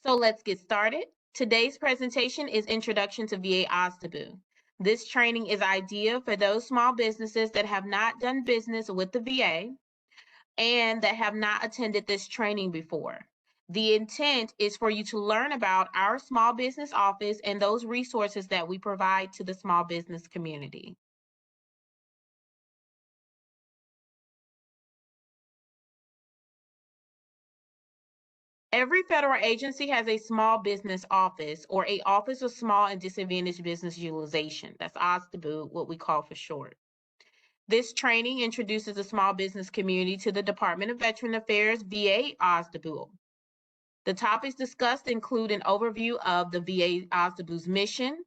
So let's get started. Today's presentation is Introduction to VA OSDBU. This training is ideal for those small businesses that have not done business with the VA and that have not attended this training before. The intent is for you to learn about our small business office and those resources that we provide to the small business community. Every federal agency has a small business office or a Office of Small and Disadvantaged Business Utilization. That's OSDBU, what we call for short. This training introduces the small business community to the Department of Veterans Affairs VA OSDBU. The topics discussed include an overview of the VA OSDBU's mission,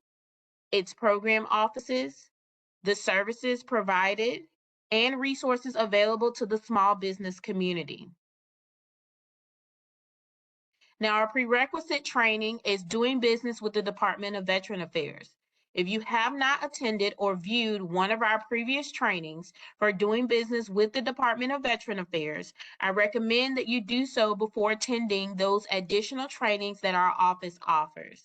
its program offices, the services provided, and resources available to the small business community. Now, our prerequisite training is doing business with the Department of Veterans Affairs. If you have not attended or viewed one of our previous trainings for doing business with the Department of Veterans Affairs, I recommend that you do so before attending those additional trainings that our office offers.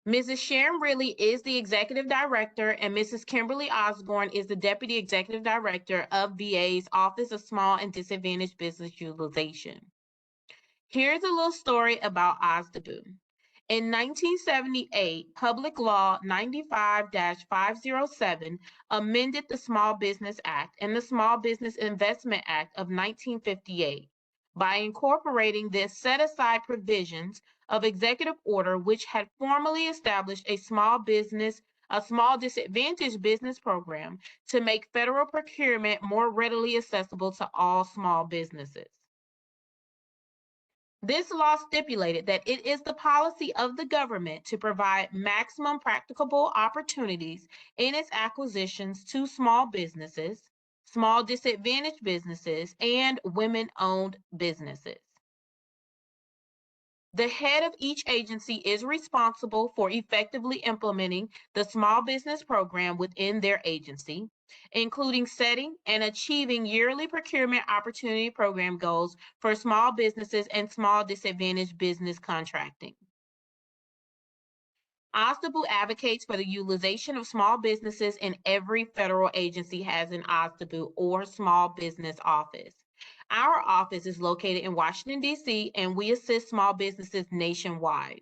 Mrs. Sharon Ridley is the Executive Director, and Mrs. Kimberly Osborne is the Deputy Executive Director of VA's Office of Small and Disadvantaged Business Utilization. Here's a little story about OSDBU. In 1978, Public Law 95-507 amended the Small Business Act and the Small Business Investment Act of 1958 by incorporating the set-aside provisions of executive order, which had formally established a small disadvantaged business program to make federal procurement more readily accessible to all small businesses. This law stipulated that it is the policy of the government to provide maximum practicable opportunities in its acquisitions to small businesses, small disadvantaged businesses, and women-owned businesses. The head of each agency is responsible for effectively implementing the small business program within their agency, including setting and achieving yearly procurement opportunity program goals for small businesses and small disadvantaged business contracting. OSDBU advocates for the utilization of small businesses, and every federal agency has an OSDBU or small business office. Our office is located in Washington, D.C., and we assist small businesses nationwide.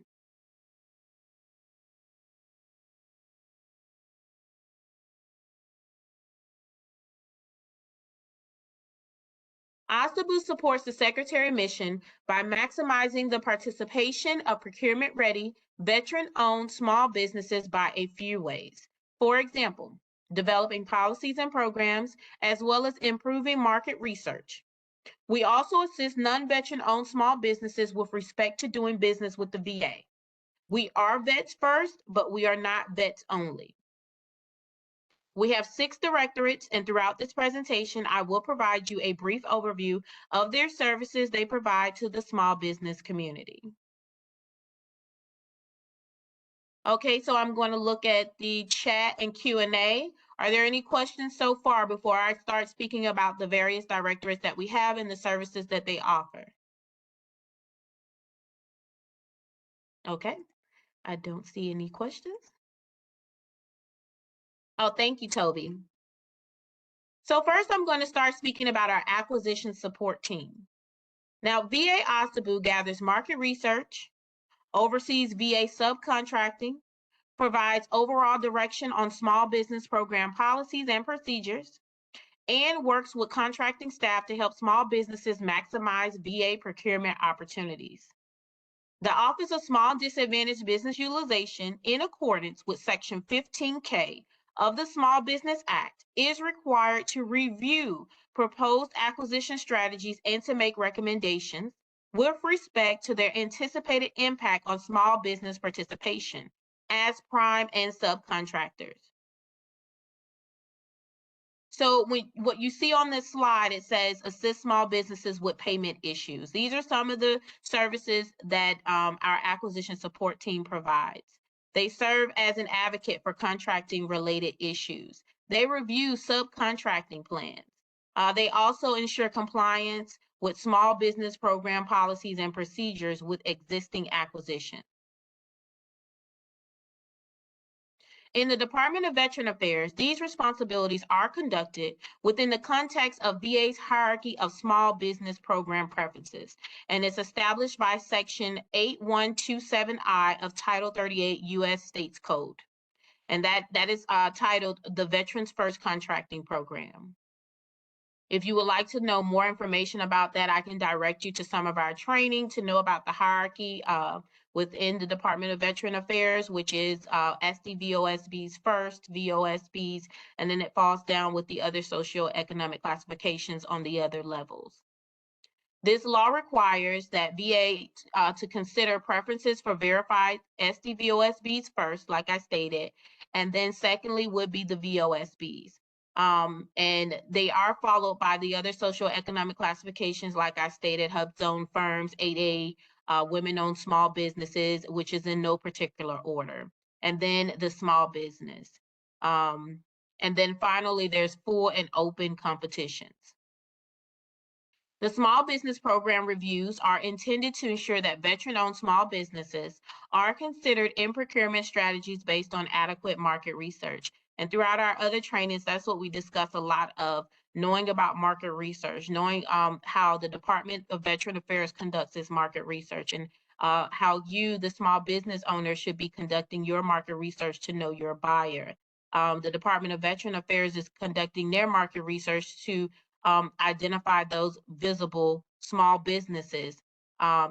OSDBU supports the Secretary mission by maximizing the participation of procurement-ready, veteran-owned small businesses by a few ways. For example, developing policies and programs, as well as improving market research. We also assist non-veteran-owned small businesses with respect to doing business with the VA. We are vets first, but we are not vets only. We have 6 directorates, and throughout this presentation, I will provide you a brief overview of their services they provide to the small business community. Okay, so I'm going to look at the chat and Q&A. Are there any questions so far before I start speaking about the various directorates that we have and the services that they offer? Okay, I don't see any questions. Oh, thank you, Toby. So first, I'm going to start speaking about our acquisition support team. Now, VA OSDBU gathers market research, oversees VA subcontracting, provides overall direction on small business program policies and procedures, and works with contracting staff to help small businesses maximize VA procurement opportunities. The Office of Small and Disadvantaged Business Utilization, in accordance with Section 15K of the Small Business Act, is required to review proposed acquisition strategies and to make recommendations with respect to their anticipated impact on small business participation as prime and subcontractors. So what you see on this slide, it says assist small businesses with payment issues. These are some of the services that our acquisition support team provides. They serve as an advocate for contracting related issues. They review subcontracting plans. They also ensure compliance with small business program policies and procedures with existing acquisitions. In the Department of Veteran Affairs, these responsibilities are conducted within the context of VA's hierarchy of small business program preferences, and it's established by Section 8127I of Title 38 U.S. States Code. And that is titled the Veterans First Contracting Program. If you would like to know more information about that, I can direct you to some of our training to know about the hierarchy within the Department of Veteran Affairs, which is SDVOSB's first, VOSBs, and then it falls down with the other socioeconomic classifications on the other levels. This law requires that VA to consider preferences for verified SDVOSBs first, like I stated, and then secondly would be the VOSBs. And they are followed by the other socioeconomic classifications, like I stated, hub zone firms, 8A, women-owned small businesses, which is in no particular order, and then the small business. And then finally, there's full and open competitions. The small business program reviews are intended to ensure that veteran-owned small businesses are considered in procurement strategies based on adequate market research. And throughout our other trainings, that's what we discuss a lot of, knowing about market research, knowing how the Department of Veteran Affairs conducts its market research, and how you, the small business owner, should be conducting your market research to know your buyer. The Department of Veteran Affairs is conducting their market research to identify those visible small businesses.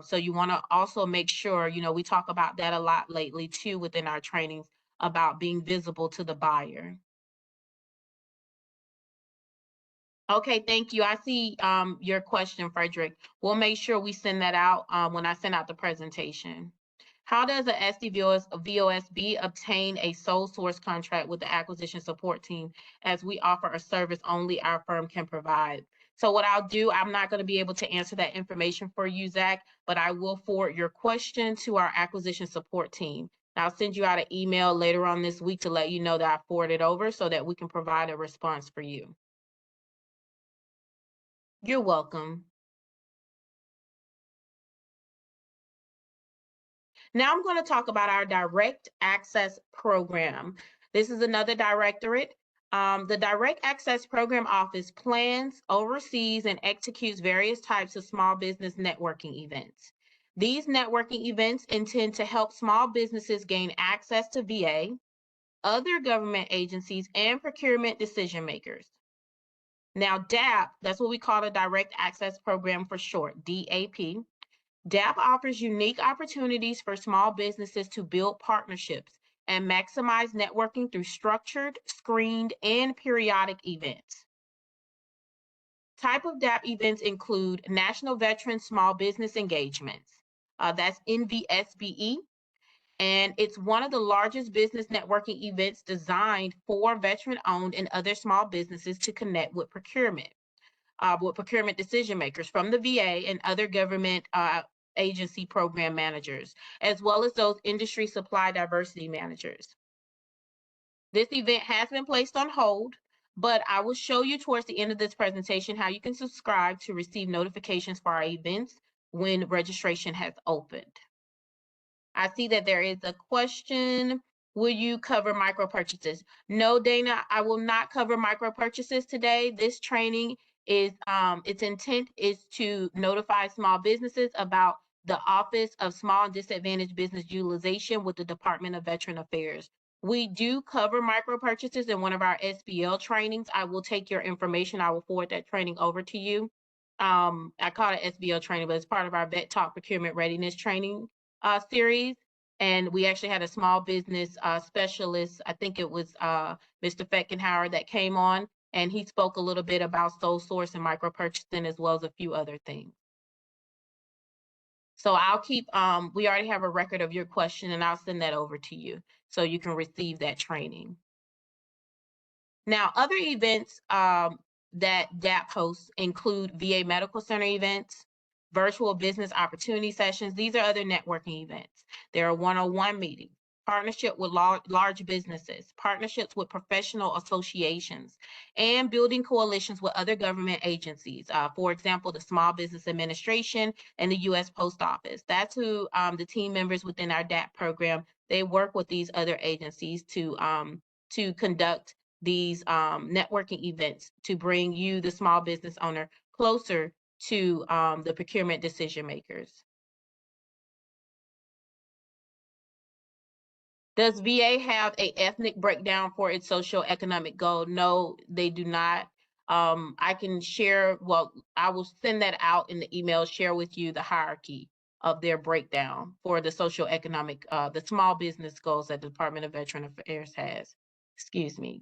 So you want to also make sure, we talk about that a lot lately too within our trainings about being visible to the buyer. Okay, thank you. I see your question, Frederick. We'll make sure we send that out when I send out the presentation. How does a SDVOSB obtain a sole source contract with the acquisition support team, as we offer a service only our firm can provide? So what I'll do, I'm not going to be able to answer that information for you, Zach, but I will forward your question to our acquisition support team. I'll send you out an email later on this week to let you know that I forwarded over so that we can provide a response for you. You're welcome. Now I'm going to talk about our Direct Access Program. This is another directorate. The Direct Access Program Office plans, oversees, and executes various types of small business networking events. These networking events intend to help small businesses gain access to VA, other government agencies, and procurement decision makers. Now, DAP, that's what we call a Direct Access Program for short, DAP. DAP offers unique opportunities for small businesses to build partnerships and maximize networking through structured, screened, and periodic events. Type of DAP events include National Veteran Small Business Engagements. That's NVSBE. And it's one of the largest business networking events designed for veteran-owned and other small businesses to connect with procurement decision makers from the VA and other government agency program managers, as well as those industry supply diversity managers. This event has been placed on hold, but I will show you towards the end of this presentation how you can subscribe to receive notifications for our events when registration has opened. I see that there is a question. Will you cover micro purchases? No, Dana, I will not cover micro purchases today. This training is, its intent is to notify small businesses about the Office of Small and Disadvantaged Business Utilization with the Department of Veteran Affairs. We do cover micro purchases in one of our SBL trainings. I will take your information. I will forward that training over to you. I call it SBL training, but it's part of our Vet Talk Procurement Readiness training series. And we actually had a small business specialist, I think it was Mr. Feckenhauer, that came on, and he spoke a little bit about sole source and micro purchasing, as well as a few other things. So I'll keep, we already have a record of your question, and I'll send that over to you so you can receive that training. Now, other events that DAP hosts include VA Medical Center events, virtual business opportunity sessions. These are other networking events. There are one-on-one meetings. partnership with large businesses, partnerships with professional associations, and building coalitions with other government agencies. For example, the Small Business Administration and the U.S. Post Office. That's who the team members within our DAP program, they work with these other agencies to conduct these networking events to bring you, the small business owner, closer to the procurement decision makers. Does VA have an ethnic breakdown for its socioeconomic goal? No, they do not. I can share, well, I will send that out in the email, share with you the hierarchy of their breakdown for the socioeconomic, the small business goals that the Department of Veteran Affairs has. Excuse me.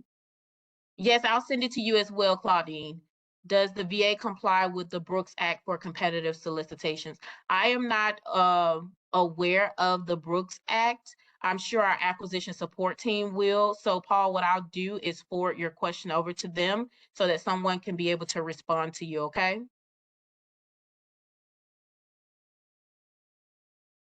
Yes, I'll send it to you as well, Claudine. Does the VA comply with the Brooks Act for competitive solicitations? I am not aware of the Brooks Act. I'm sure our acquisition support team will. So Paul, what I'll do is forward your question over to them so that someone can be able to respond to you, okay?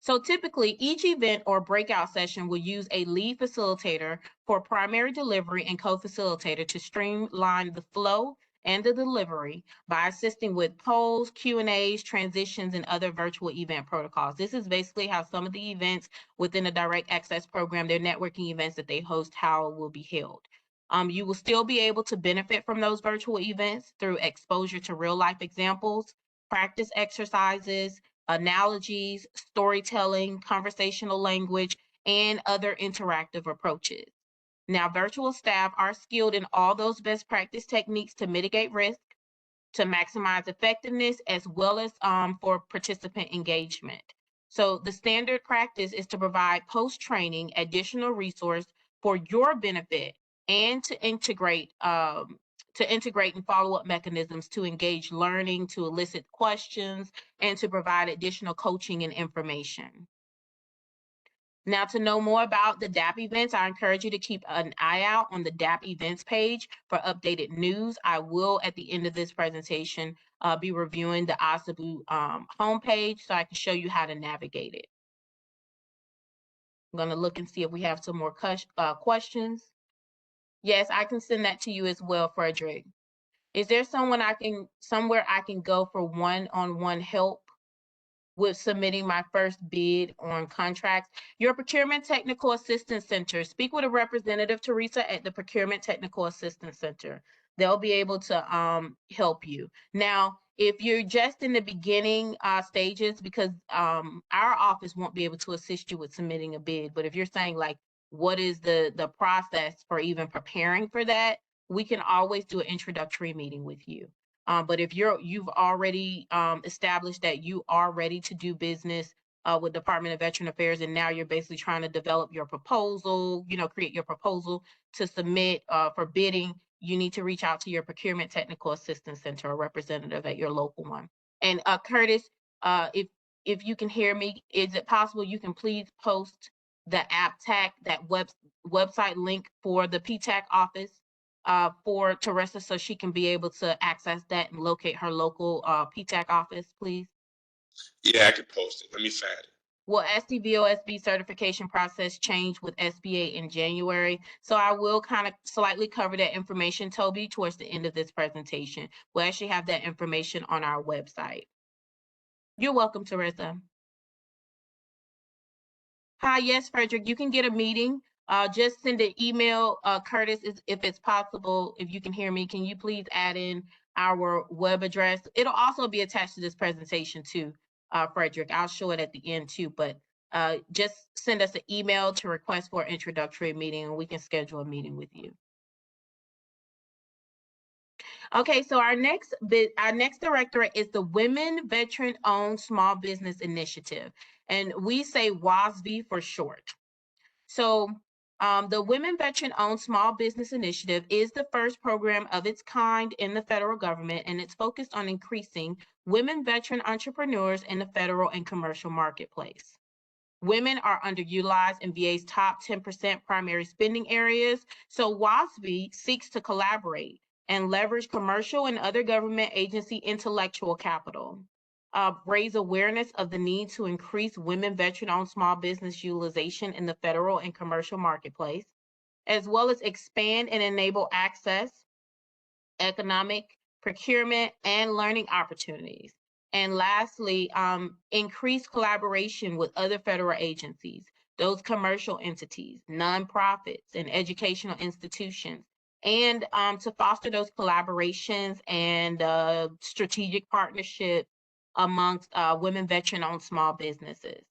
So typically, each event or breakout session will use a lead facilitator for primary delivery and co-facilitator to streamline the flow and the delivery by assisting with polls, Q&As, transitions, and other virtual event protocols. This is basically how some of the events within the Direct Access program, their networking events that they host, how it will be held. You will still be able to benefit from those virtual events through exposure to real life examples, practice exercises, analogies, storytelling, conversational language, and other interactive approaches. Now, virtual staff are skilled in all those best practice techniques to mitigate risk, to maximize effectiveness, as well as for participant engagement. So the standard practice is to provide post-training additional resource for your benefit and to integrate and follow-up mechanisms to engage learning, to elicit questions, and to provide additional coaching and information. Now, to know more about the DAP events, I encourage you to keep an eye out on the DAP events page for updated news. I will, at the end of this presentation, be reviewing the OSDBU homepage so I can show you how to navigate it. I'm going to look and see if we have some more questions. Yes, I can send that to you as well, Frederick. Is there somewhere I can go for one-on-one help with submitting my first bid on contracts? Your Procurement Technical Assistance Center. Speak with a representative, Teresa, at the Procurement Technical Assistance Center. They'll be able to help you. Now, if you're just in the beginning stages, because our office won't be able to assist you with submitting a bid, but if you're saying like, what is the process for even preparing for that, we can always do an introductory meeting with you. But if you've already established that you are ready to do business with Department of Veteran Affairs, and now you're basically trying to develop your proposal, create your proposal to submit for bidding, you need to reach out to your Procurement Technical Assistance Center or representative at your local one. And Curtis, if you can hear me, is it possible you can please post the AppTac, that website link for the PTAC office for Teresa so she can be able to access that and locate her local PTAC office, please? Yeah, I can post it. Let me find it. Will SDVOSB certification process change with SBA in January? So I will kind of slightly cover that information, Toby, towards the end of this presentation. We'll actually have that information on our website. You're welcome, Teresa. Hi, yes, Frederick, you can get a meeting. Just send an email, Curtis, if it's possible. If you can hear me, can you please add in our web address? It'll also be attached to this presentation too, Frederick. I'll show it at the end too, but just send us an email to request for an introductory meeting and we can schedule a meeting with you. Okay, so our next directorate is the Women Veteran-Owned Small Business Initiative, and we say WOSB for short. So the Women Veteran-Owned Small Business Initiative is the first program of its kind in the federal government, and it's focused on increasing women veteran entrepreneurs in the federal and commercial marketplace. Women are underutilized in VA's top 10% primary spending areas, so WOSB seeks to collaborate and leverage commercial and other government agency intellectual capital. raise awareness of the need to increase women veteran-owned small business utilization in the federal and commercial marketplace, as well as expand and enable access, economic, procurement, and learning opportunities. And lastly, increase collaboration with other federal agencies, those commercial entities, nonprofits, and educational institutions, and to foster those collaborations and strategic partnerships amongst women veteran-owned small businesses.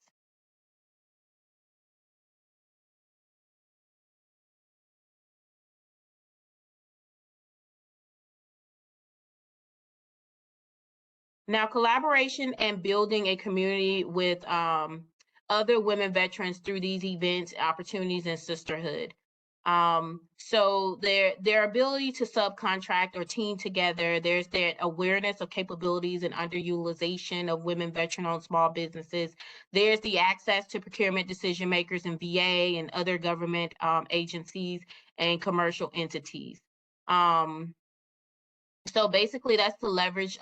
Now, collaboration and building a community with other women veterans through these events, opportunities, and sisterhood. So their ability to subcontract or team together, there's that awareness of capabilities and underutilization of women veteran-owned small businesses. There's the access to procurement decision makers in VA and other government agencies and commercial entities. So basically that's to leverage,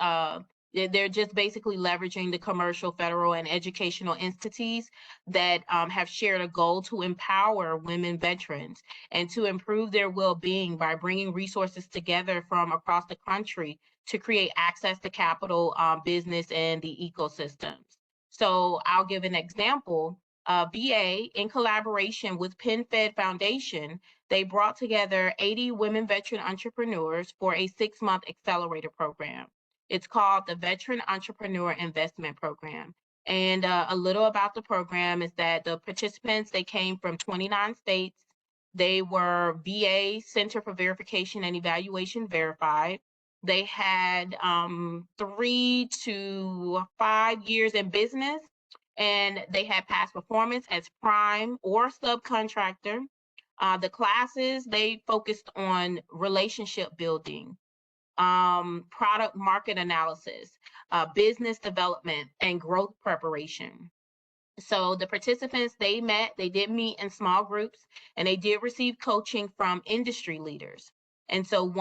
they're just basically leveraging the commercial, federal, and educational entities that have shared a goal to empower women veterans and to improve their well-being by bringing resources together from across the country to create access to capital, business, and the ecosystems. So I'll give an example. VA, in collaboration with PenFed Foundation, they brought together 80 women veteran entrepreneurs for a 6-month accelerator program. It's called the Veteran Entrepreneur Investment Program. And a little about the program is that the participants, they came from 29 states. They were VA Center for Verification and Evaluation verified. They had 3 to 5 years in business, and they had past performance as prime or subcontractor. The classes, they focused on relationship building, product market analysis, business development, and growth preparation. So the participants, they did meet in small groups, and they did receive coaching from industry leaders. And so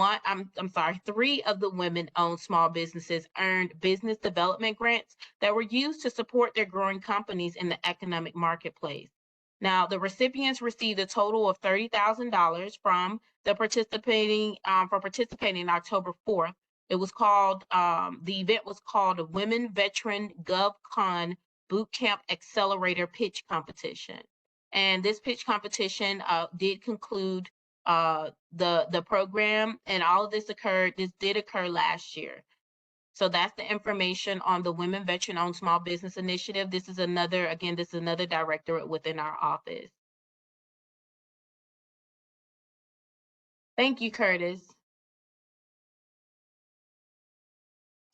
three of the women-owned small businesses earned business development grants that were used to support their growing companies in the economic marketplace. Now, the recipients received a total of $30,000 from the participating October 4th. It was called, the event was called a Women Veteran GovCon Bootcamp Accelerator Pitch Competition. And this pitch competition did conclude the program, and all of this did occur last year. So that's the information on the Women Veteran-Owned Small Business Initiative. This is another directorate within our office. Thank you, Curtis.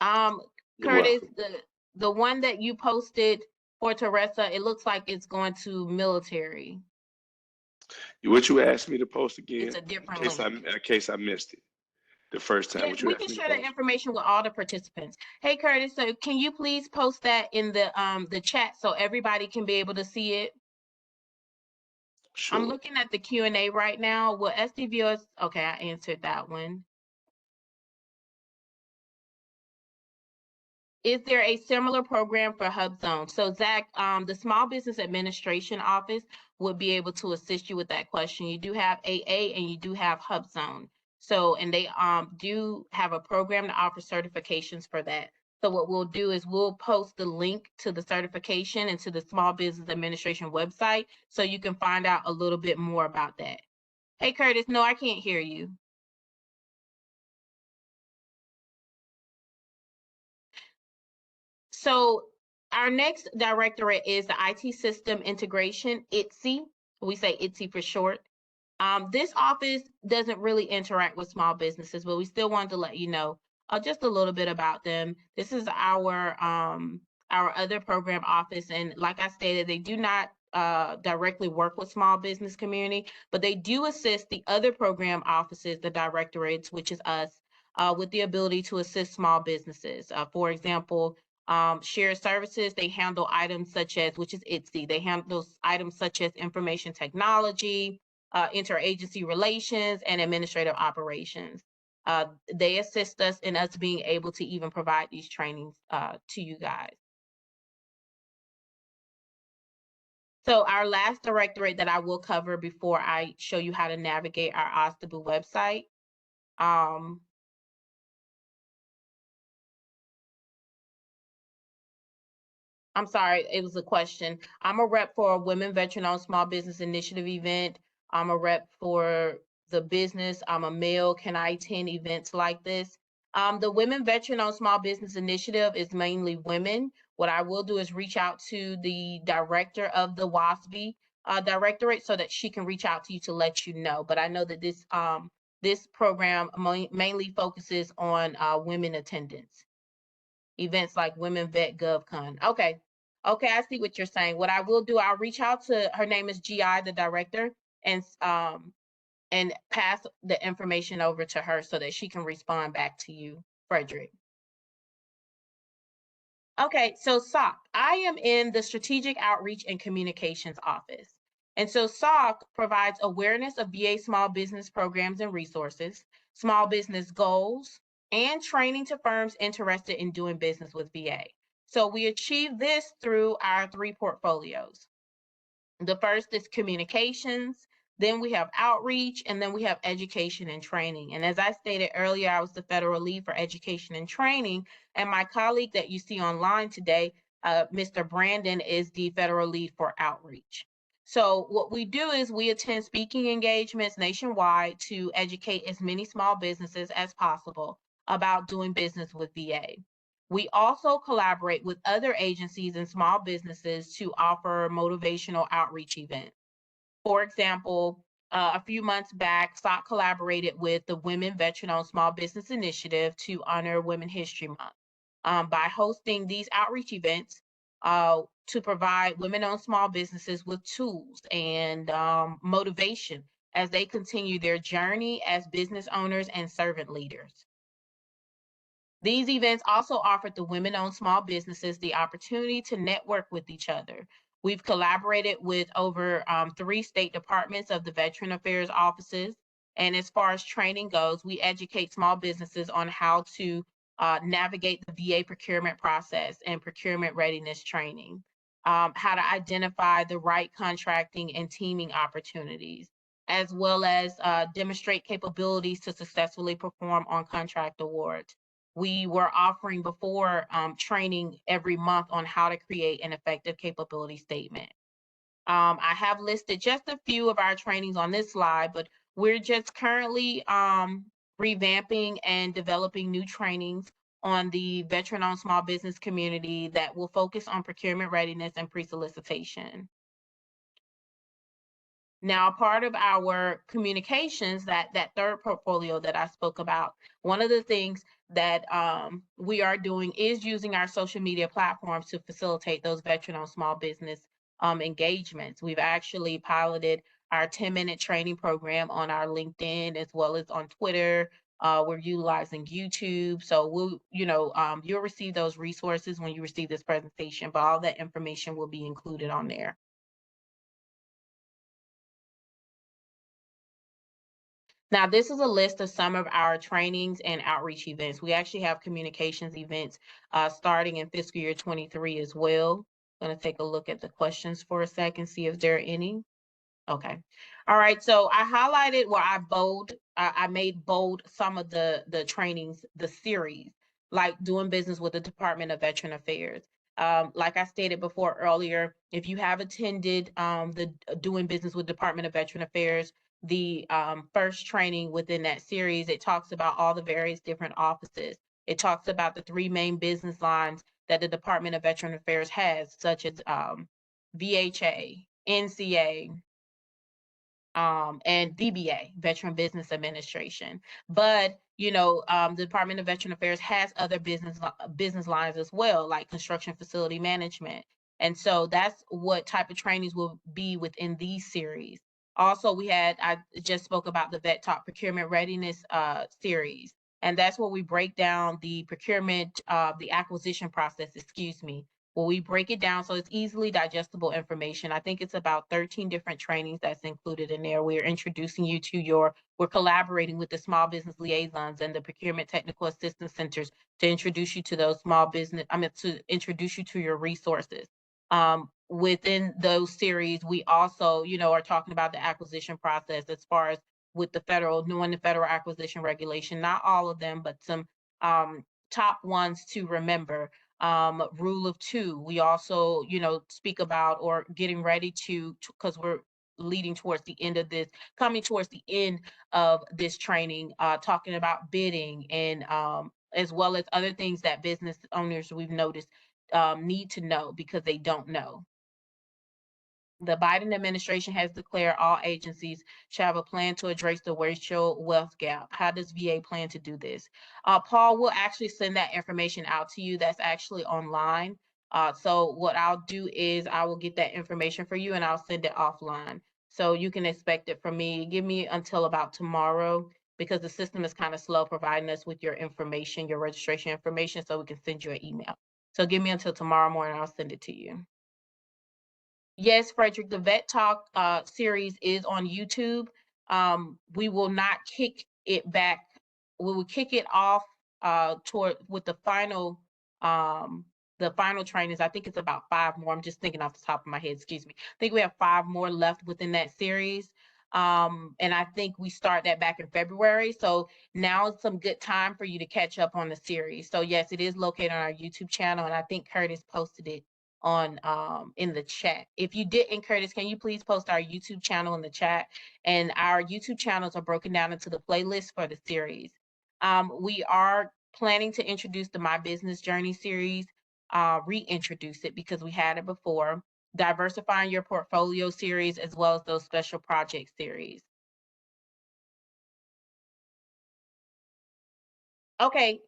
Curtis, the one that you posted for Teresa, it looks like it's going to military. What you asked me to post again? It's a different link. In case I missed it the first time. Yeah, we can share the information with all the participants. Hey, Curtis, so can you please post that in the chat so everybody can be able to see it? Sure. I'm looking at the Q&A right now. Will SDBU, okay, I answered that one. Is there a similar program for HubZone? So Zach, the Small Business Administration Office would be able to assist you with that question. You do have AA and you do have HubZone. So, and they do have a program to offer certifications for that. So what we'll do is we'll post the link to the certification and to the Small Business Administration website so you can find out a little bit more about that. Hey, Curtis, no, I can't hear you. So our next directorate is the IT System Integration, ITSI. We say ITSI for short. This office doesn't really interact with small businesses, but we still wanted to let you know just a little bit about them. This is our other program office, and like I stated, they do not directly work with small business community, but they do assist the other program offices, the directorates, which is us, with the ability to assist small businesses. For example, shared services, they handle items such as, which is ITSI, they handle those items such as information technology, interagency relations, and administrative operations. They assist us in us being able to even provide these trainings to you guys. So our last directorate that I will cover before I show you how to navigate our OSDBU website. I'm sorry, it was a question. I'm a rep for a Women Veteran-Owned Small Business Initiative event. I'm a rep for the business. I'm a male. Can I attend events like this? The Women Veteran-Owned Small Business Initiative is mainly women. What I will do is reach out to the director of the WOSB directorate so that she can reach out to you to let you know. But I know that this program mainly focuses on women attendance. Events like Women Vet GovCon. Okay, I see what you're saying. What I will do, I'll reach out to, her name is GI, the director, and pass the information over to her so that she can respond back to you, Frederick. Okay, so SOC, I am in the Strategic Outreach and Communications Office. And so SOC provides awareness of VA small business programs and resources, small business goals, and training to firms interested in doing business with VA. So we achieve this through our 3 portfolios. The first is communications, then we have outreach, and then we have education and training. And as I stated earlier, I was the federal lead for education and training, and my colleague that you see online today, Mr. Brandon, is the federal lead for outreach. So what we do is we attend speaking engagements nationwide to educate as many small businesses as possible about doing business with VA. We also collaborate with other agencies and small businesses to offer motivational outreach events. For example, a few months back, SOC collaborated with the Women Veteran-Owned Small Business Initiative to honor Women History Month by hosting these outreach events to provide women-owned small businesses with tools and motivation as they continue their journey as business owners and servant leaders. These events also offered the women-owned small businesses the opportunity to network with each other. We've collaborated with over 3 state departments of the Veteran Affairs offices. And as far as training goes, we educate small businesses on how to navigate the VA procurement process and procurement readiness training, how to identify the right contracting and teaming opportunities, as well as demonstrate capabilities to successfully perform on contract awards. We were offering before training every month on how to create an effective capability statement. I have listed just a few of our trainings on this slide, but we're just currently revamping and developing new trainings on the veteran-owned small business community that will focus on procurement readiness and pre-solicitation. Now, part of our communications, that 3rd portfolio that I spoke about, one of the things that we are doing is using our social media platforms to facilitate those veteran-owned small business engagements. We've actually piloted our 10-minute training program on our LinkedIn as well as on Twitter. We're utilizing YouTube. So you'll receive those resources when you receive this presentation, but all that information will be included on there. Now, this is a list of some of our trainings and outreach events. We actually have communications events starting in fiscal year 23 as well. I'm going to take a look at the questions for a second, see if there are any. Okay. All right. So I highlighted where I made bold some of the trainings, the series, like doing business with the Department of Veteran Affairs. Like I stated before earlier, if you have attended the doing business with Department of Veteran Affairs, the first training within that series, it talks about all the various different offices. It talks about the 3 main business lines that the Department of Veteran Affairs has, such as VHA, NCA, and VBA, Veteran Business Administration. But the Department of Veteran Affairs has other business lines as well, like construction facility management. And so that's what type of trainings will be within these series. Also, I just spoke about the Vet Talk Procurement Readiness series. And that's where we break down the procurement, the acquisition process, where we break it down so it's easily digestible information. I think it's about 13 different trainings that's included in there. We're introducing you to we're collaborating with the small business liaisons and the procurement technical assistance centers to introduce you to those to introduce you to your resources. Within those series, we also, are talking about the acquisition process as far as with knowing the federal acquisition regulation, not all of them, but some top ones to remember. Rule of two, we also, speak about or getting ready because we're leading towards the end of this, coming towards the end of this training, talking about bidding and as well as other things that business owners we've noticed need to know because they don't know. The Biden administration has declared all agencies shall have a plan to address the racial wealth gap. How does VA plan to do this? Paul will actually send that information out to you. That's actually online. So what I'll do is I will get that information for you and I'll send it offline. So you can expect it from me. Give me until about tomorrow because the system is kind of slow providing us with your information, your registration information, so we can send you an email. So give me until tomorrow morning, I'll send it to you. Yes, Frederick, the Vet Talk series is on YouTube. We will not kick it back. We will kick it off toward with the final trainings. I think it's about 5 more. I'm just thinking off the top of my head, excuse me. I think we have 5 more left within that series. And I think we start that back in February. So now is some good time for you to catch up on the series. So yes, it is located on our YouTube channel, and I think Curtis posted it on in the chat. If you didn't, Curtis, can you please post our YouTube channel in the chat? And our YouTube channels are broken down into the playlist for the series. We are planning to introduce the My Business Journey series, reintroduce it because we had it before, diversifying your portfolio series, as well as those special project series. Okay,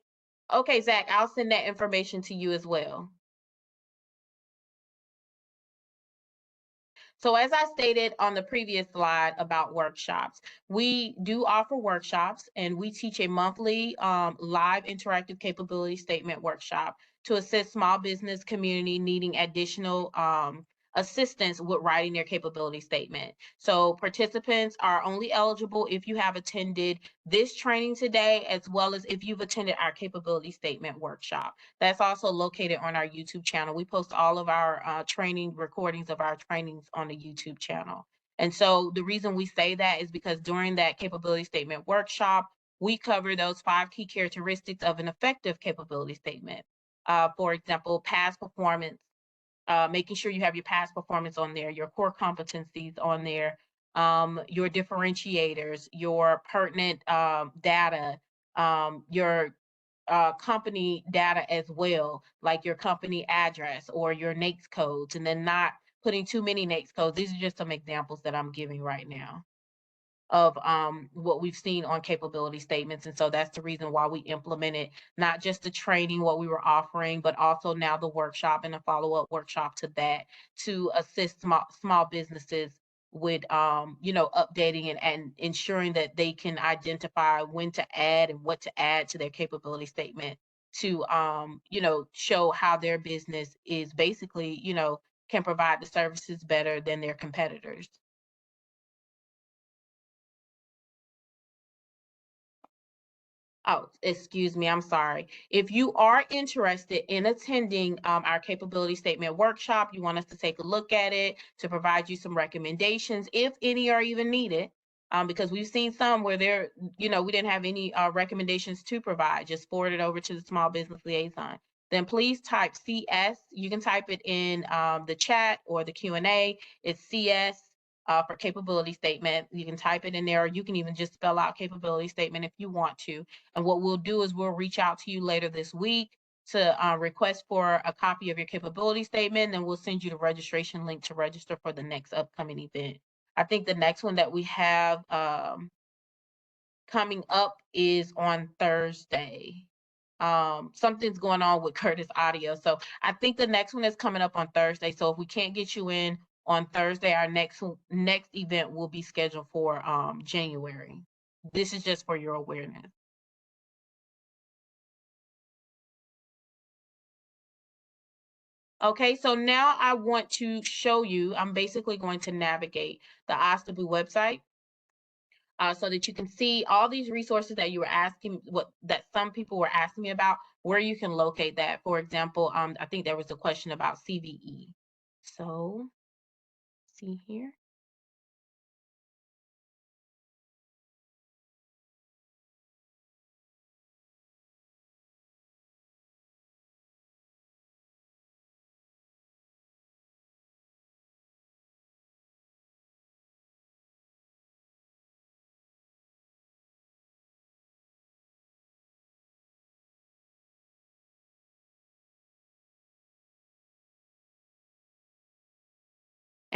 Zach, I'll send that information to you as well. So as I stated on the previous slide about workshops, we do offer workshops and we teach a monthly live interactive capability statement workshop to assist small business community needing additional assistance with writing their capability statement. So participants are only eligible if you have attended this training today, as well as if you've attended our capability statement workshop. That's also located on our YouTube channel. We post all of our training recordings of our trainings on the YouTube channel. And so the reason we say that is because during that capability statement workshop, we cover those 5 key characteristics of an effective capability statement. For example, past performance, making sure you have your past performance on there, your core competencies on there, your differentiators, your pertinent data, your company data as well, like your company address or your NAICS codes, and then not putting too many NAICS codes. These are just some examples that I'm giving right now of what we've seen on capability statements. And so that's the reason why we implemented not just the training, what we were offering, but also now the workshop and a follow-up workshop to that to assist small businesses with updating and ensuring that they can identify when to add and what to add to their capability statement to show how their business is basically can provide the services better than their competitors. Oh, excuse me, I'm sorry. If you are interested in attending our capability statement workshop, you want us to take a look at it to provide you some recommendations, if any are even needed, because we've seen some where we didn't have any recommendations to provide, just forward it over to the small business liaison. Then please type CS. You can type it in the chat or the Q&A. It's CS for capability statement. You can type it in there, or you can even just spell out capability statement if you want to. And what we'll do is we'll reach out to you later this week to request for a copy of your capability statement, and we'll send you the registration link to register for the next upcoming event. I think the next one that we have coming up is on Thursday. Something's going on with Curtis audio. So I think the next one is coming up on Thursday. So if we can't get you in on Thursday, our next event will be scheduled for January. This is just for your awareness. Okay, so now I want to show you, I'm basically going to navigate the OSDBU website so that you can see all these resources that you were asking, that some people were asking me about, where you can locate that. For example, I think there was a question about CVE. So, see here.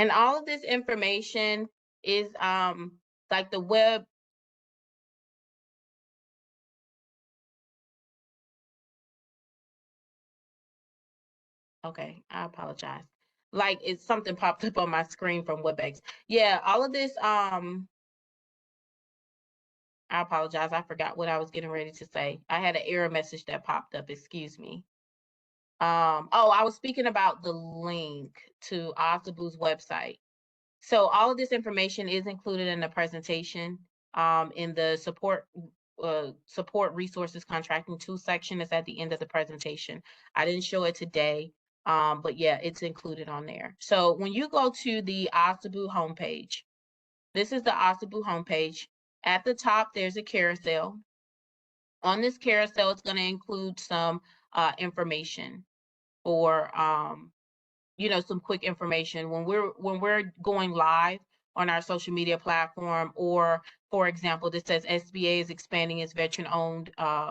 And all of this information is like the web. Okay, I apologize. Like it's something popped up on my screen from WebEx. Yeah, all of this, I apologize. I forgot what I was getting ready to say. I had an error message that popped up, excuse me. Oh, I was speaking about the link to OSDBU's website. So all of this information is included in the presentation, in the support resources contracting tool section. It's at the end of the presentation. I didn't show it today, but yeah, it's included on there. So when you go to the OSDBU homepage, this is the OSDBU homepage. At the top, there's a carousel. On this carousel, it's going to include some information for some quick information when we're going live on our social media platform, or for example, this says SBA is expanding its veteran-owned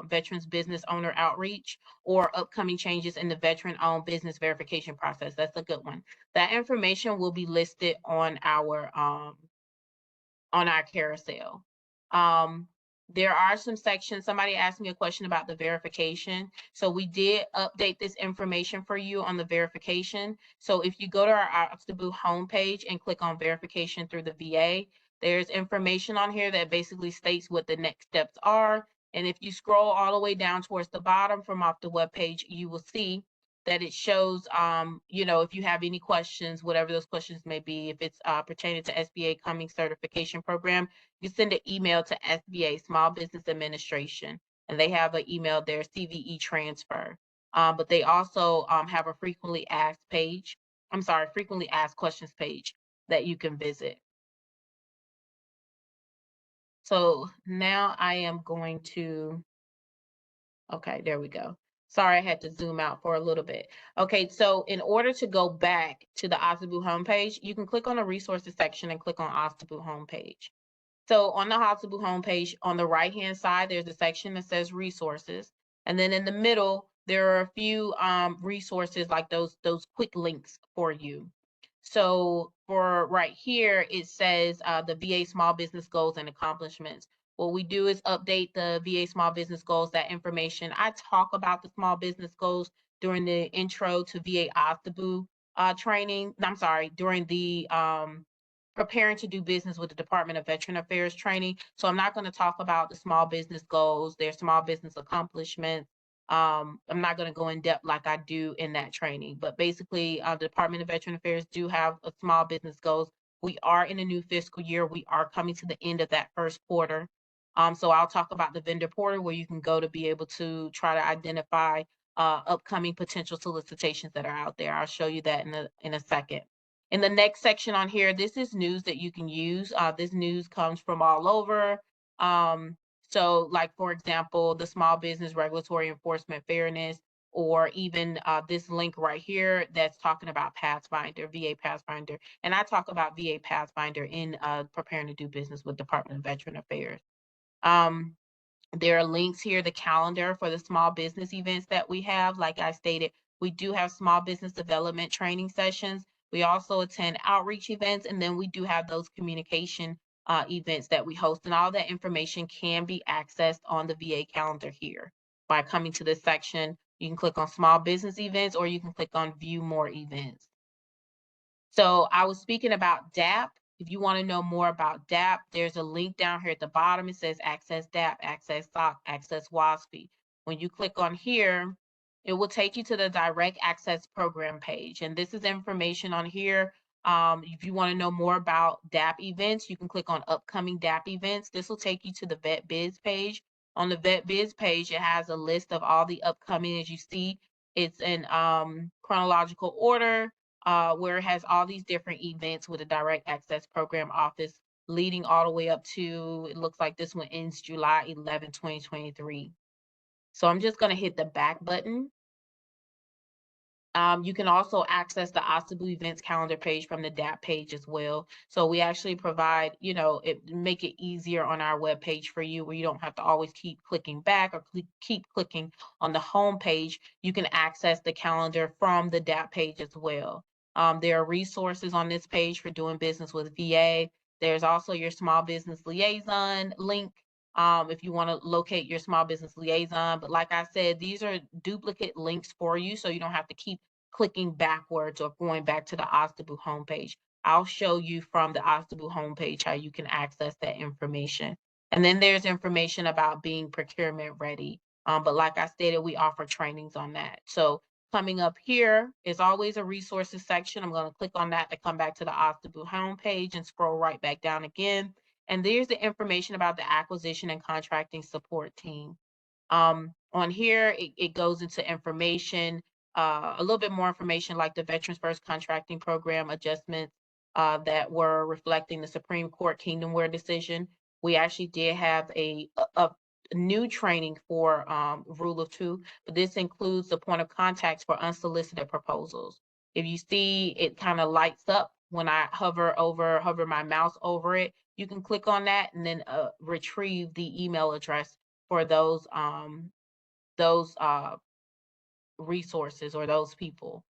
veterans business owner outreach, or upcoming changes in the veteran-owned business verification process. That's a good one. That information will be listed on our carousel. There are some sections. Somebody asked me a question about the verification. So we did update this information for you on the verification. So if you go to our OSDBU homepage and click on verification through the VA, there's information on here that basically states what the next steps are. And if you scroll all the way down towards the bottom from off the web page, you will see that it shows, if you have any questions, whatever those questions may be, if it's pertaining to SBA Cummings certification program, you send an email to SBA, Small Business Administration, and they have an email there, CVE transfer. But they also have a frequently asked questions page that you can visit. So now I am going to, okay, there we go. Sorry, I had to zoom out for a little bit. Okay, so in order to go back to the OSDBU homepage, you can click on the resources section and click on OSDBU homepage. So on the OSDBU homepage, on the right-hand side, there's a section that says resources. And then in the middle, there are a few resources like those quick links for you. So for right here, it says the VA Small Business Goals and Accomplishments. What we do is update the VA Small Business Goals, that information. I talk about the small business goals during the intro to VA OSDBU training. I'm sorry, during the preparing to do business with the Department of Veteran Affairs training. So I'm not going to talk about the small business goals, their small business accomplishments. I'm not going to go in depth like I do in that training, but basically the Department of Veteran Affairs do have a small business goals. We are in a new fiscal year. We are coming to the end of that first quarter. So I'll talk about the vendor portal where you can go to be able to try to identify upcoming potential solicitations that are out there. I'll show you that in a second. In the next section on here, this is news that you can use. This news comes from all over. So like, for example, the Small Business Regulatory Enforcement Fairness, or even this link right here that's talking about Pathfinder, VA Pathfinder. And I talk about VA Pathfinder in preparing to do business with Department of Veteran Affairs. There are links here, the calendar for the small business events that we have. Like I stated, we do have small business development training sessions. We also attend outreach events, and then we do have those communication events that we host. And all that information can be accessed on the VA calendar here. By coming to this section, you can click on small business events, or you can click on view more events. So I was speaking about DAP. If you want to know more about DAP, there's a link down here at the bottom. It says Access DAP, Access SOC, Access WASPI. When you click on here, it will take you to the direct access program page. And this is information on here. If you want to know more about DAP events, you can click on upcoming DAP events. This will take you to the Vet Biz page. On the Vet Biz page, it has a list of all the upcoming, as you see. It's in chronological order, where it has all these different events with a direct access program office leading all the way up to, it looks like this one ends July 11, 2023. So I'm just going to hit the back button. You can also access the OSDBU events calendar page from the DAP page as well. So we actually provide, make it easier on our web page for you, where you don't have to always keep clicking back or keep clicking on the home page. You can access the calendar from the DAP page as well. There are resources on this page for doing business with VA. There's also your small business liaison link, if you want to locate your small business liaison. But like I said, these are duplicate links for you, so you don't have to keep clicking backwards or going back to the OSDBU homepage. I'll show you from the OSDBU homepage how you can access that information. And then there's information about being procurement ready. But like I stated, we offer trainings on that. So coming up here is always a resources section. I'm going to click on that to come back to the OSDBU homepage and scroll right back down again. And there's the information about the acquisition and contracting support team. On here, it goes into information, a little bit more information like the Veterans First Contracting Program adjustments that were reflecting the Supreme Court Kingdomware decision. We actually did have a new training for Rule of Two, but this includes the point of contacts for unsolicited proposals. If you see, it kind of lights up when I hover my mouse over it. You can click on that and then retrieve the email address for those resources or those people.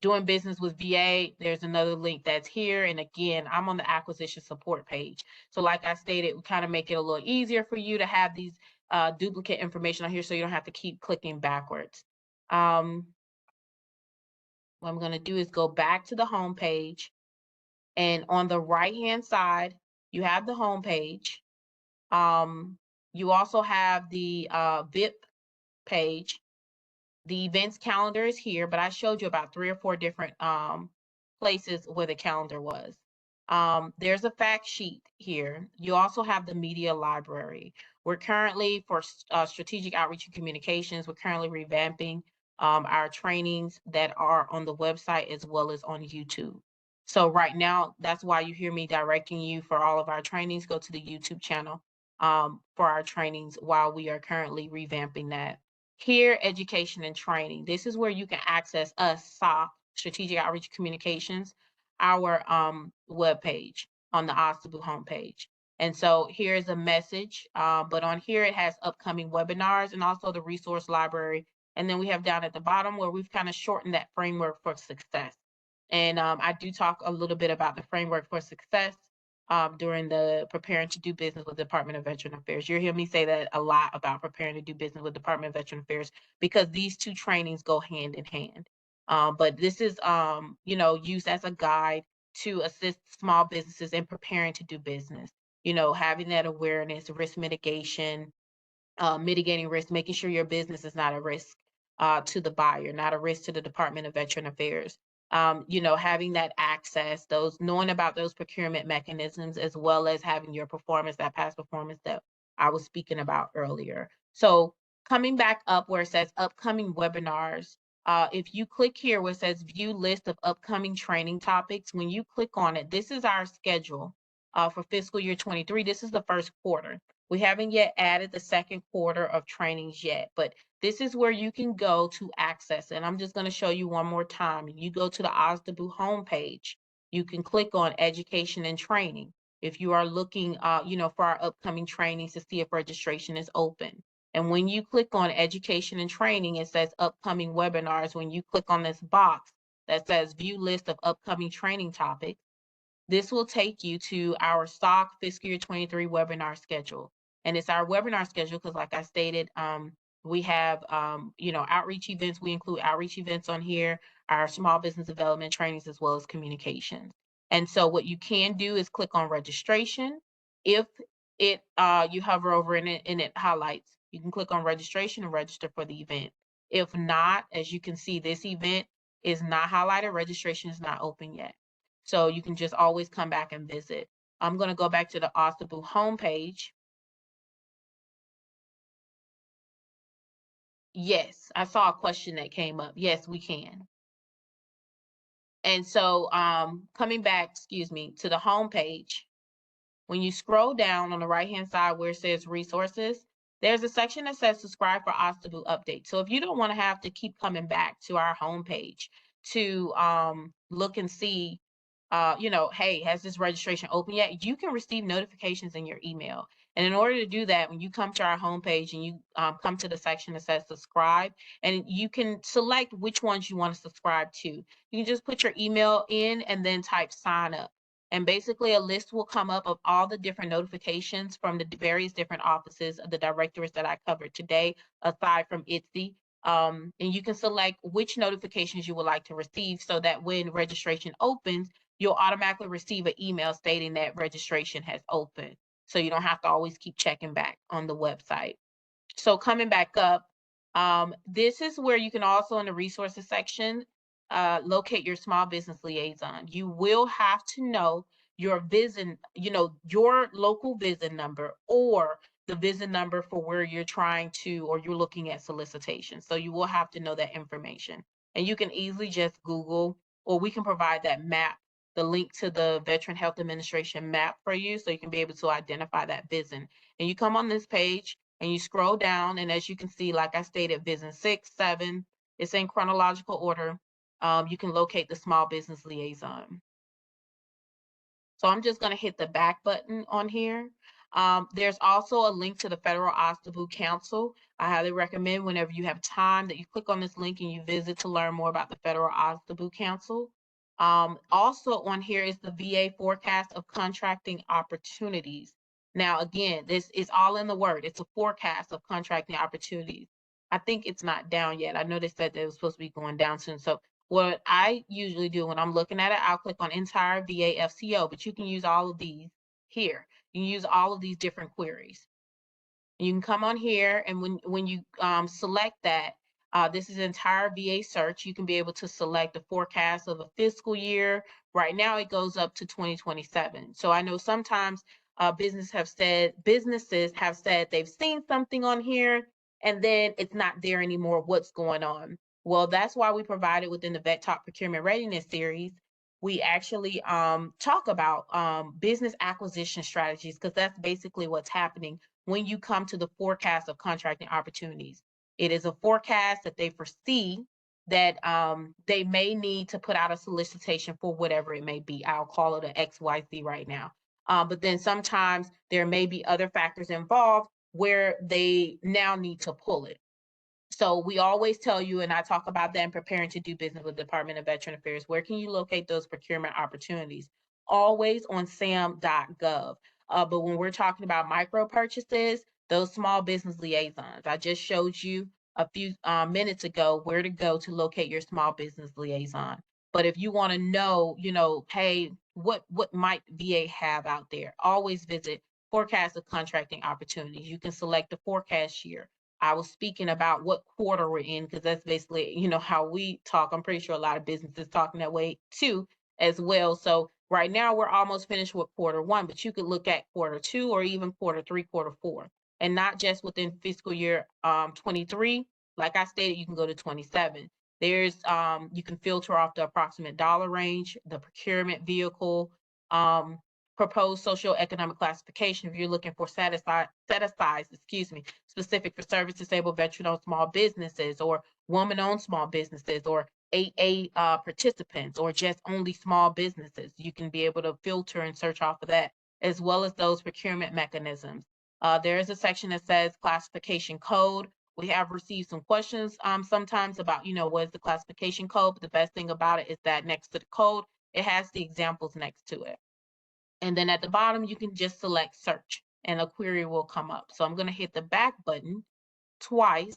Doing business with VA, there's another link that's here. And again, I'm on the acquisition support page. So like I stated, we kind of make it a little easier for you to have these duplicate information on here so you don't have to keep clicking backwards. What I'm going to do is go back to the home page. And on the right-hand side, you have the home page. You also have the VIP page. The events calendar is here, but I showed you about 3 or 4 different places where the calendar was. There's a fact sheet here. You also have the media library. We're currently, for strategic outreach and communications, we're currently revamping our trainings that are on the website as well as on YouTube. So right now, that's why you hear me directing you for all of our trainings. Go to the YouTube channel for our trainings while we are currently revamping that. Here, education and training. This is where you can access us, SOC, Strategic Outreach Communications, our webpage on the OSDBU homepage. And so here's a message, but on here it has upcoming webinars and also the resource library. And then we have down at the bottom where we've kind of shortened that framework for success. And I do talk a little bit about the framework for success during the preparing to do business with the Department of Veteran Affairs. You'll hear me say that a lot about preparing to do business with the Department of Veteran Affairs because these two trainings go hand in hand. But this is, used as a guide to assist small businesses in preparing to do business. Having that awareness, risk mitigation, mitigating risk, making sure your business is not a risk to the buyer, not a risk to the Department of Veteran Affairs. Having that access, knowing about those procurement mechanisms, as well as having your performance, that past performance that I was speaking about earlier. So coming back up where it says upcoming webinars, if you click here where it says view list of upcoming training topics, when you click on it, this is our schedule for fiscal year 23. This is the first quarter. We haven't yet added the second quarter of trainings yet, but this is where you can go to access it. And I'm just going to show you one more time. You go to the OSDBU homepage. You can click on education and training. If you are looking, for our upcoming trainings to see if registration is open. And when you click on education and training, it says upcoming webinars. When you click on this box that says view list of upcoming training topics, this will take you to our stock fiscal year 23 webinar schedule. And it's our webinar schedule because like I stated, we have, outreach events. We include outreach events on here, our small business development trainings, as well as communications. And so what you can do is click on registration. If you hover over and it highlights, You can click on registration and register for the event. If not, as you can see, this event is not highlighted. Registration is not open yet. So you can just always come back and visit. I'm going to go back to the OSDBU homepage. Yes, I saw a question that came up. Yes, we can. And so coming back, excuse me, to the homepage, when you scroll down on the right-hand side where it says resources, there's a section that says subscribe for OSDBU updates. So if you don't want to have to keep coming back to our homepage to look and see, hey, has this registration open yet? You can receive notifications in your email. And in order to do that, when you come to our homepage and you come to the section that says subscribe, and you can select which ones you want to subscribe to. You can just put your email in and then type sign up. And basically a list will come up of all the different notifications from the various different offices of the directorates that I covered today, aside from ITSE. And you can select which notifications you would like to receive so that when registration opens, you'll automatically receive an email stating that registration has opened. So you don't have to always keep checking back on the website. So coming back up, this is where you can also in the resources section, locate your small business liaison. You will have to know your VISN, your local VISN number or the VISN number for where you're trying to, or you're looking at solicitation. So you will have to know that information. And you can easily just Google, or we can provide that map, the link to the Veteran Health Administration map for you so you can be able to identify that VISN. And you come on this page, and you scroll down, and as you can see, like I stated, VISN 6, 7, it's in chronological order. You can locate the small business liaison. So I'm just going to hit the back button on here. There's also a link to the Federal OSDBU Council. I highly recommend whenever you have time that you click on this link and you visit to learn more about the Federal OSDBU Council. Also on here is the VA forecast of contracting opportunities. Now, again, this is all in the word. It's a forecast of contracting opportunities. I think it's not down yet. I know they said that it was supposed to be going down soon. So what I usually do when I'm looking at it, I'll click on entire VA FCO, but you can use all of these here. You can use all of these different queries. You can come on here, and when you select that, this is entire VA search. You can be able to select a forecast of a fiscal year. Right now, it goes up to 2027. So I know sometimes businesses have said they've seen something on here, and then it's not there anymore. What's going on? Well, that's why we provided within the Vet Talk Procurement Readiness Series. We actually talk about business acquisition strategies, because that's basically what's happening when you come to the forecast of contracting opportunities. It is a forecast that they foresee that they may need to put out a solicitation for whatever it may be. I'll call it an XYZ right now. But then sometimes there may be other factors involved where they now need to pull it. So we always tell you, and I talk about that in preparing to do business with the Department of Veteran Affairs, where can you locate those procurement opportunities? Always on sam.gov. But when we're talking about micro purchases, those small business liaisons, I just showed you a few minutes ago where to go to locate your small business liaison. But if you want to know, hey, what might VA have out there? Always visit forecast of contracting opportunities. You can select the forecast year. I was speaking about what quarter we're in, because that's basically, how we talk. I'm pretty sure a lot of businesses talking that way too, as well. So right now we're almost finished with quarter one, but you could look at quarter two or even quarter three, quarter four, and not just within fiscal year 23. Like I stated, you can go to 27. There's you can filter off the approximate dollar range, the procurement vehicle, proposed socioeconomic classification if you're looking for set aside, specific for service disabled veteran-owned small businesses or woman-owned small businesses or AA participants or just only small businesses. You can be able to filter and search off of that, as well as those procurement mechanisms. There is a section that says classification code. We have received some questions sometimes about, what is the classification code, but the best thing about it is that next to the code, it has the examples next to it. And then at the bottom, you can just select search and a query will come up. So I'm going to hit the back button twice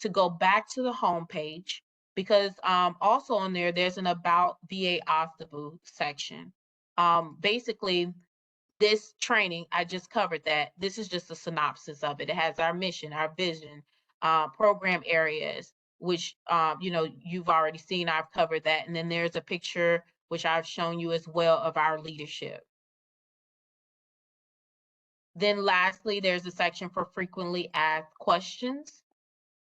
to go back to the home page, because also on there's an about VA OSDBU section. Basically, This training, I just covered that. This is just a synopsis of it. It has our mission, our vision, program areas, which, you've already seen. I've covered that. And then there's a picture, which I've shown you as well, of our leadership. Then lastly, there's a section for frequently asked questions.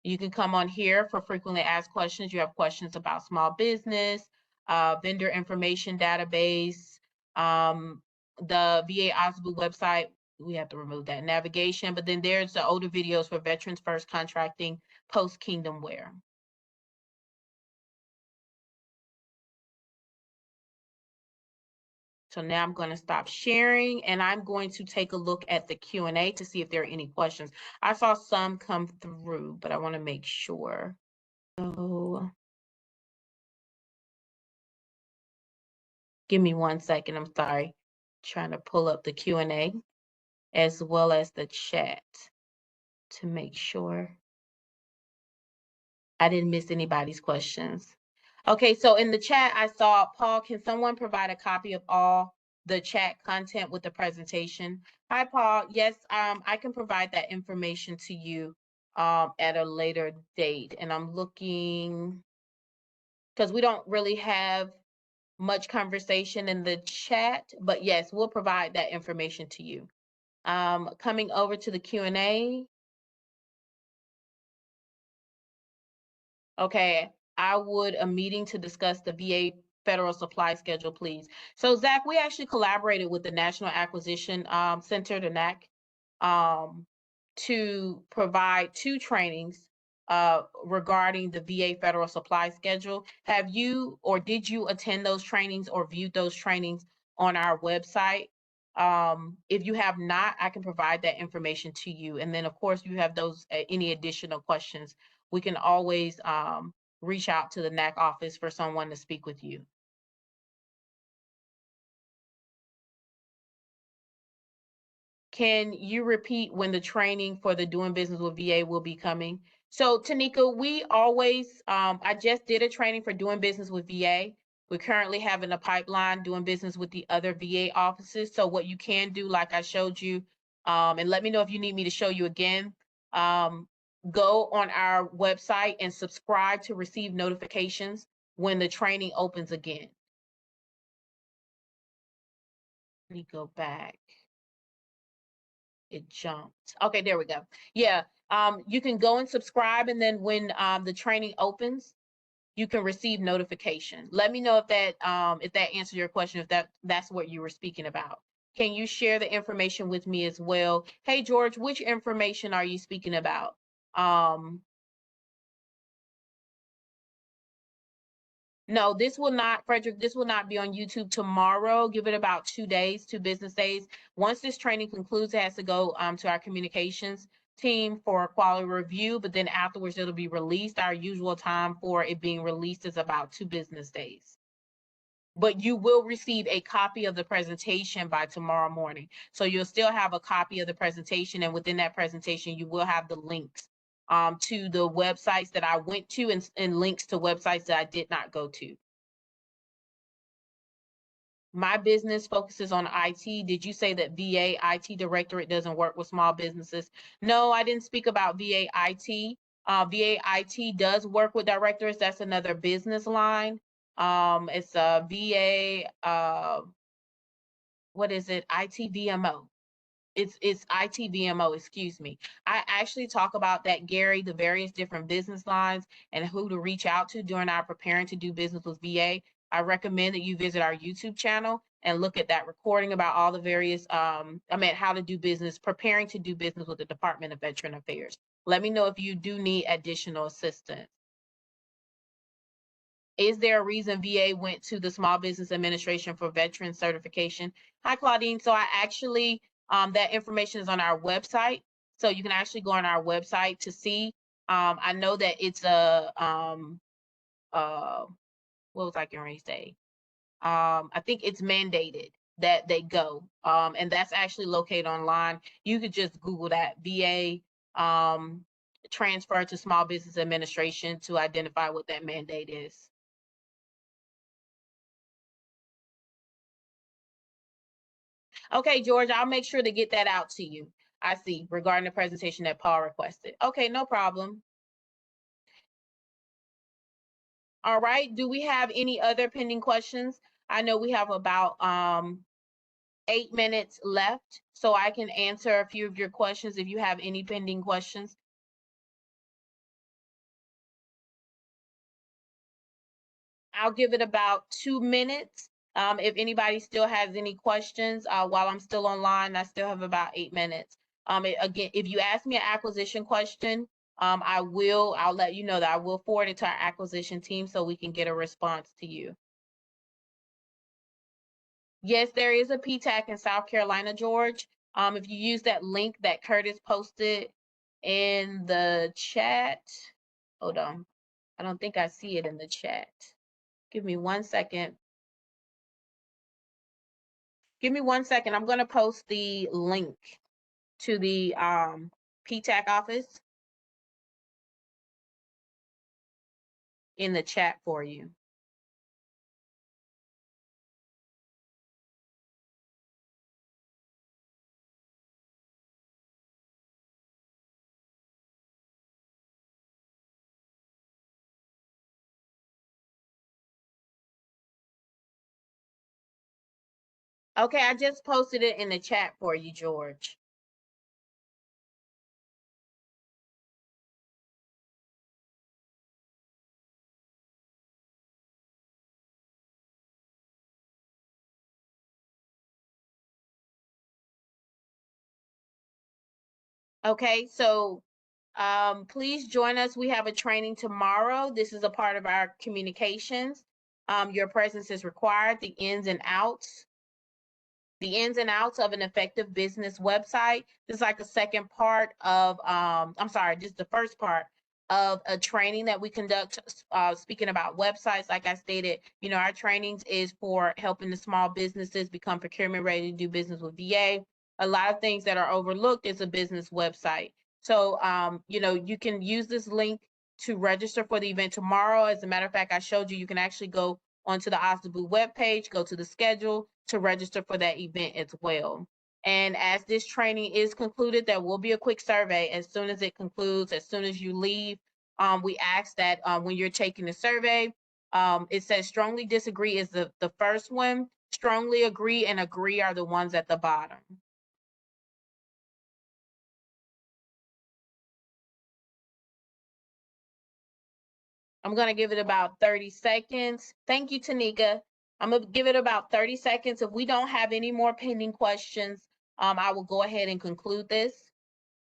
You can come on here for frequently asked questions. You have questions about small business, vendor information database, the VA OSDBU website. We have to remove that navigation, but then there's the older videos for Veterans First Contracting, post Kingdomware. So now I'm going to stop sharing, and I'm going to take a look at the Q&A to see if there are any questions. I saw some come through, but I want to make sure. So give me 1 second. I'm sorry. Trying to pull up the Q&A as well as the chat to make sure I didn't miss anybody's questions. Okay, so in the chat, I saw, Paul, can someone provide a copy of all the chat content with the presentation? Hi, Paul. Yes, I can provide that information to you at a later date. And I'm looking, because we don't really have much conversation in the chat, but yes, we'll provide that information to you. Coming over to the Q&A. Okay, I would a meeting to discuss the VA federal supply schedule, please. So Zach, we actually collaborated with the National Acquisition Center, the NAC, to provide 2 trainings regarding the VA federal supply schedule. Have you or did you attend those trainings or viewed those trainings on our website? If you have not, I can provide that information to you. And then of course you have those any additional questions, we can always reach out to the NAC office for someone to speak with you. Can you repeat when the training for the doing business with VA will be coming? So Tanika, we always, I just did a training for doing business with VA. We're currently having a pipeline doing business with the other VA offices. So what you can do, like I showed you, and let me know if you need me to show you again, go on our website and subscribe to receive notifications when the training opens again. Let me go back. It jumped. Okay, there we go. Yeah, you can go and subscribe, and then when the training opens, you can receive notification. Let me know if that answers your question, if that's what you were speaking about. Can you share the information with me as well? Hey, George, which information are you speaking about? No, this will not, Frederick, this will not be on YouTube tomorrow. Give it about 2 days, 2 business days. Once this training concludes, it has to go to our communications team for a quality review, but then afterwards it'll be released. Our usual time for it being released is about 2 business days. But you will receive a copy of the presentation by tomorrow morning. So you'll still have a copy of the presentation, and within that presentation, you will have the links to the websites that I went to and links to websites that I did not go to. My business focuses on IT. Did you say that VA IT Directorate doesn't work with small businesses? No, I didn't speak about VA IT. VA IT does work with directors. That's another business line. It's a VA, what is it? ITVMO. It's ITVMO, excuse me. I actually talk about that, Gary, the various different business lines and who to reach out to during our preparing to do business with VA. I recommend that you visit our YouTube channel and look at that recording about all the various, how to do business, preparing to do business with the Department of Veteran Affairs. Let me know if you do need additional assistance. Is there a reason VA went to the Small Business Administration for veteran certification? Hi, Claudine. So I actually, that information is on our website. So you can actually go on our website to see. I know that it's a, what was I going to say? I think it's mandated that they go. And that's actually located online. You could just Google that, VA transfer to Small Business Administration, to identify what that mandate is. Okay, George, I'll make sure to get that out to you. I see, regarding the presentation that Paul requested. Okay, no problem. All right, do we have any other pending questions? I know we have about 8 minutes left, so I can answer a few of your questions if you have any pending questions. I'll give it about 2 minutes. If anybody still has any questions while I'm still online, I still have about 8 minutes. Again, if you ask me an acquisition question, I'll let you know that I will forward it to our acquisition team so we can get a response to you. Yes, there is a PTAC in South Carolina, George. If you use that link that Curtis posted in the chat, hold on. I don't think I see it in the chat. Give me 1 second. Give me 1 second. I'm going to post the link to the PTAC office in the chat for you. Okay, I just posted it in the chat for you, George. Okay, so please join us. We have a training tomorrow. This is a part of our communications. Your presence is required. The ins and outs of an effective business website. This is like a second part of, this is the first part of a training that we conduct, speaking about websites. Like I stated, our trainings is for helping the small businesses become procurement ready to do business with VA. A lot of things that are overlooked is a business website. So, you can use this link to register for the event tomorrow. As a matter of fact, I showed you, you can actually go onto the OSDBU webpage, go to the schedule to register for that event as well. And as this training is concluded, there will be a quick survey as soon as it concludes, as soon as you leave. We ask that when you're taking the survey, it says strongly disagree is the first one, strongly agree and agree are the ones at the bottom. I'm going to give it about 30 seconds. Thank you, Tanika. I'm going to give it about 30 seconds. If we don't have any more pending questions, I will go ahead and conclude this.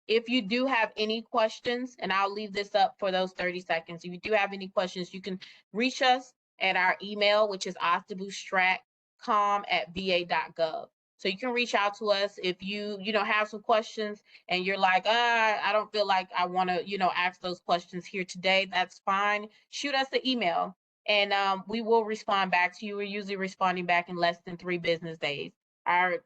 If you do have any questions, and I'll leave this up for those 30 seconds. If you do have any questions, you can reach us at our email, which is osdbustratcom@va.gov. So you can reach out to us if you have some questions and you're like, I don't feel like I want to, ask those questions here today. That's fine. Shoot us the email and we will respond back to you. We're usually responding back in less than 3 business days. Our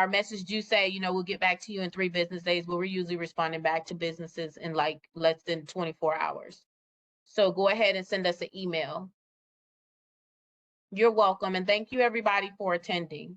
message do say, we'll get back to you in 3 business days, but we're usually responding back to businesses in like less than 24 hours. So go ahead and send us an email. You're welcome. And thank you everybody for attending.